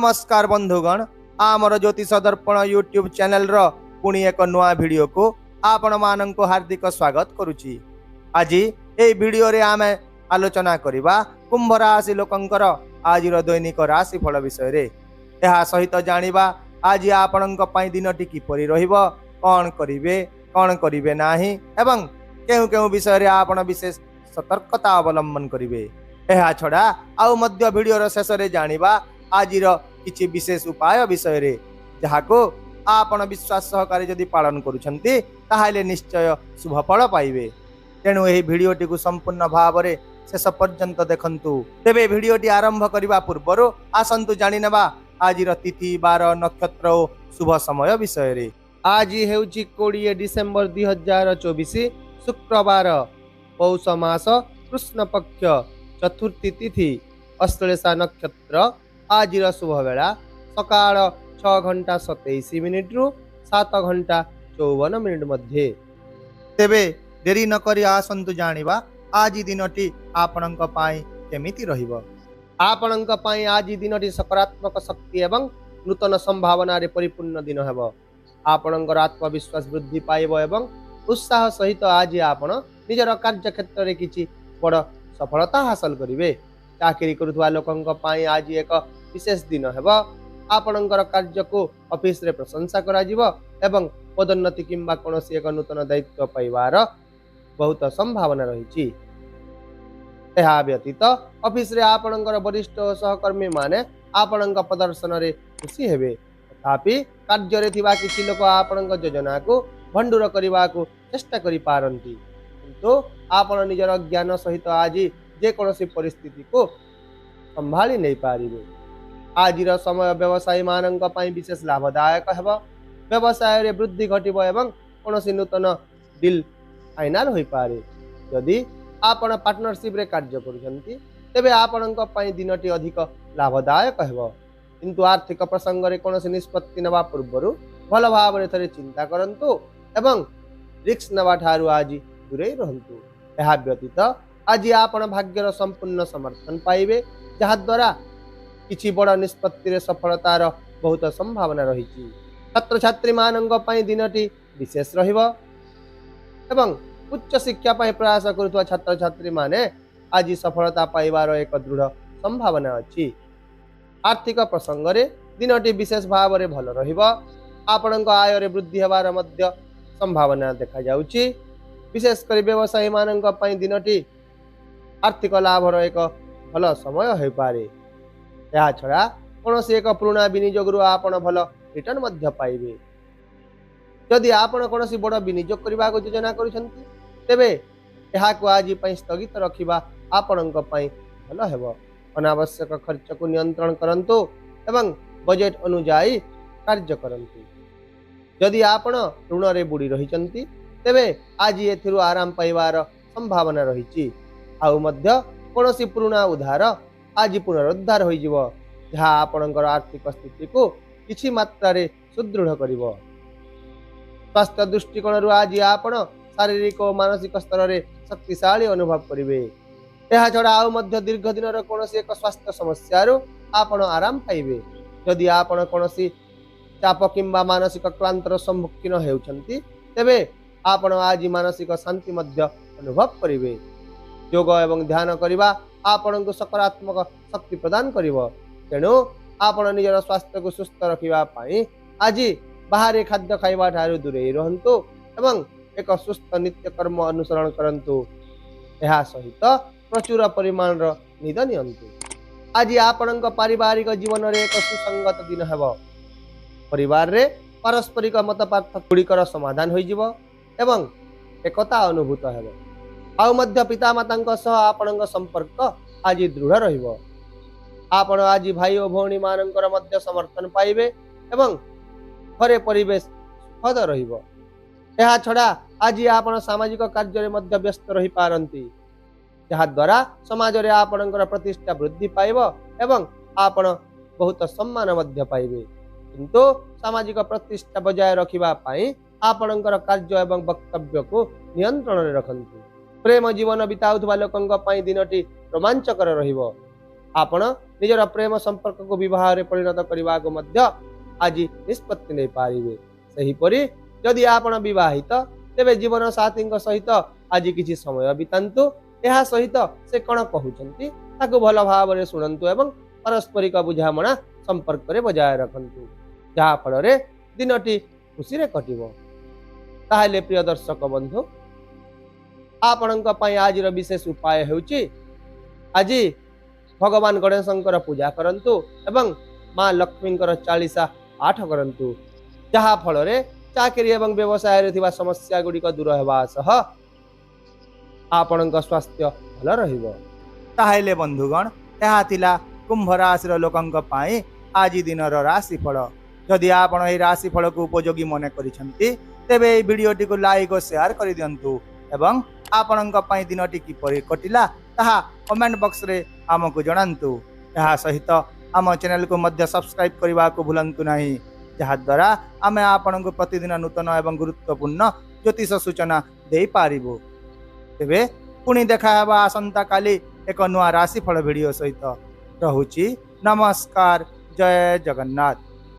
नमस्कार बंधुगण, आमर ज्योतिष दर्पण यूट्यूब चैनल रो पुणी एक नुआ वीडियो को आपण मानक हार्दिक स्वागत करुची। आज ए वीडियो रे आमे आलोचना करिबा कुंभ राशि लोकंकर आजिर दैनिक राशि फल विषय रे। एहा सहित जानिबा आज आपणक पई दिनटी किपरि रहिबो, कोन करिवे नाही एवं केउ केउ विषय रे आपण विशेष सतर्कता अवलंबन करिवे। एहा छडा आउ मध्य वीडियो रो शेष रे जानिबा आजिर किछि विशेष उपाय विषय रे, जहाको आपण विश्वास सहकारी जदि पालन करूछंती ताहाले निश्चय शुभ फल पाइबे। तेणु एही वीडियोटी को संपूर्ण भाव रे शेष पर्यंत देखंतु। तेबे वीडियोटी आरंभ करिबा पूर्वरु आसंतु जानि नेबा आजिर तिथि बार नक्षत्र ओ शुभ समय विषय रे। आज हेउची 20 डिसेंबर 2024 शुक्रवार, पौष मास कृष्ण पक्ष चतुर्थी तिथि, अश्लेषा नक्षत्र। आजिर शुभ बेला सकाळ 6:27 रु 7:54 मध्य। तेबे देरी न करी आसंतु जानिबा आज दिनटी आपणक पाई केमिति रहिबो। आपणक पाई आज दिनटी सकारात्मक शक्ति एवं नूतन संभावना रे परिपूर्ण दिन हेबो। आपणकर आत्मविश्वास वृद्धि पाइबो एवं उत्साह सहित आज आपण निजर कार्य क्षेत्र रे किछि बड़ सफलता हासिल करिवे। चाकरी करुवा लोकंक पाई आज एक विशेष दिन हेबो। आपणकर कार्य को ऑफिस रे प्रशंसा करा जिवो एवं पदोन्नति किंबा कोनोसी एक नूतन दायित्व पाइबार बहुत संभावना रहिछि। एहा व्यतीत ऑफिस रे आपणकर वरिष्ठ सहकर्मी माने आपणक प्रदर्शन रे खुशी हेबे। तथापि कार्य रे थिबा किछि लोक आपणक योजना को भंडूर करिबा को चेष्टा करि पारंती, किंतु आपण निजर ज्ञान सहित आज जे कोनोसी परिस्थिति को संभाली नै पारिबे। आजिर समय व्यवसायी मानक पई विशेष लाभदायक हेबो। व्यवसाय रे वृद्धि घटिबो एवं कोनोसी नूतन डील फाइनल होई पारे। यदि आपण पार्टनरशिप रे कार्य करूछंती तेबे आपणक पई दिनटी अधिक लाभदायक हेबो, किंतु आर्थिक प्रसंग रे कोनोसी निष्पत्ति नेबा पूर्वरु भल भाव रे थरे चिंता करंतु एवं रिस्क नेबा ठारू आज दूरे रहंतु। एहा व्यतीत आज आपण भाग्यर संपूर्ण समर्थन पाइबे, जहा द्वारा किछि बड़ निष्पत्ति रे सफलतार बहुत संभावना रहिछि। छात्र छात्री मानक पई दिनटी विशेष रहिबो एवं उच्च शिक्षा पई प्रयास करुवा छात्र छात्री माने आज सफलता पाइबार एक दृढ़ संभावना अछि। आर्थिक प्रसंग रे दिनटी विशेष भाव रे भल रहिबो। आपणक आय रे वृद्धि हेबार मध्य संभावना देखा जाउछि। विशेष करी व्यवसायी मानक पई दिनटी आर्थिक लाभर एक भल समय होई पारे। या छड़ा कोनोसी एक पुराना विनियोग आपण भल रिटर्न मध्य पाइबे। यदि आपण कोनोसी बड़ विनियोग करबा को योजना करूछंती तेबे एहा को आज पई स्थगित रखिबा आपणक पई भल हेबो। अनावश्यक खर्च को नियंत्रण करंतु एवं बजेट अनुसार कार्य करंतु। यदि आपण ऋण रे बुडी रहिचंती तेबे आज एथिरु आराम पाइबार संभावना रहिछि। आउ मध्य कोनोसी पुराना उधार आज पुनरुद्धार होई जिवो, जहा आपणकर आर्थिक स्थिति को किछि मात्रा रे सुदृढ़ करिवो। स्वास्थ्य दृष्टिकोण रु आज आपण शारीरिक और मानसिक स्तर रे शक्तिशाली अनुभव करिवे। एहा छडा आउ मध्य दीर्घ दिन रे कोनोसी एक स्वास्थ्य समस्या रु आपण आराम पाइबे। यदि आपण कोनोसी चाप किंबा मानसिक क्लांतर सम्मुखीन हेउछंती तेबे आपण आज मानसिक शांति मध्य अनुभव करिवे। योग एवं ध्यान करिबा आपण को सकारात्मक शक्ति प्रदान करिवो। तेणु आपण निजर स्वास्थ्य को सुस्थ रखिबा पाई आज बाहर खाद्य खाइबा ठारू दूरे रहंतु एवं एक सुस्थ नित्य कर्म अनुसरण करंतु। एहा सहित प्रचुर परिमाण रो निद नियंतु। आज आपणक पारिवारिक जीवन रे एक सुसंगत दिन हेबो। परिवार रे पारस्परिक मत पार्थक्य गुड़िकर समाधान होई जिवो एवं एकता अनुभूत हेबो। आउ मध्य पिता मातांक सह आपणक संपर्क आज दृढ़ रहिबो। आपण आज भाई और भौणी मानकर मध्य समर्थन पाइबे एवं घरे परिवेश सुखद रहिबो। एहा छडा आज आपण सामाजिक कार्य रे मध्य व्यस्त रहि पारंती, जहा द्वारा समाज रे आपणकर प्रतिष्ठा वृद्धि पाइबो एवं आपण बहुत सम्मान मध्य पाइबे। किंतु सामाजिक प्रतिष्ठा बजाय रखिबा पाई आपणकर कार्य एवं वक्तव्य को नियंत्रण रे रखंतु। प्रेम जीवन बिताउथबा लोकंक पई दिनटी रोमांचकर रहिबो। आपण निजर प्रेम संपर्क को विवाह रे परिणत करने को मध्य आज निष्पत्ति नहीं पारिबे। सेहीपरि जदि आपण विवाहित तेबे जीवन साथी सहित आज किछि समय बितांतु। एहा सहित से कण कहउचंती ताकु भल भाव रे सुनंतु एवं पारस्परिक बुझामणा संपर्क रे बजाय रखंतु, जहा फल रे दिनटी खुशी रे कटिबो। ताहले प्रिय दर्शक बंधु, आपणक पई आजिर विशेष उपाय हेउची आज भगवान गणेशंकर पूजा करंतु एवं मां लक्ष्मींकर 40 पाठ करंतु, जहा फल रे चाकरी एवं व्यवसाय रे थिबा समस्या गुडी को दूर हेबा सह आपणक स्वास्थ्य भल रहिबो। ताहले बंधुगण, एहा थिला कुंभ राशि लोकंक पाई आज दिनर राशिफल। जदि आपण एही राशिफल को उपयोगी मने करिसंती तेबे एही वीडियोटी को लाइक और शेयर करि दियंतु एवं आपणक पाई दिनटी किपरि कटिला ताहा कमेंट बॉक्स रे हमकु जणांतु। एहा सहित आम चैनल को मध्य सब्सक्राइब करबा को भूलंतु नहीं, जहा द्वारा आमे आपणक प्रतिदिन नूतन एवं गुरुत्वपूर्ण ज्योतिष सूचना दे पारिबो। तेबे पुणी देखा हेबा आसंता काली एक नुआ राशिफल वीडियो सहित। रहुची नमस्कार, जय जगन्नाथ।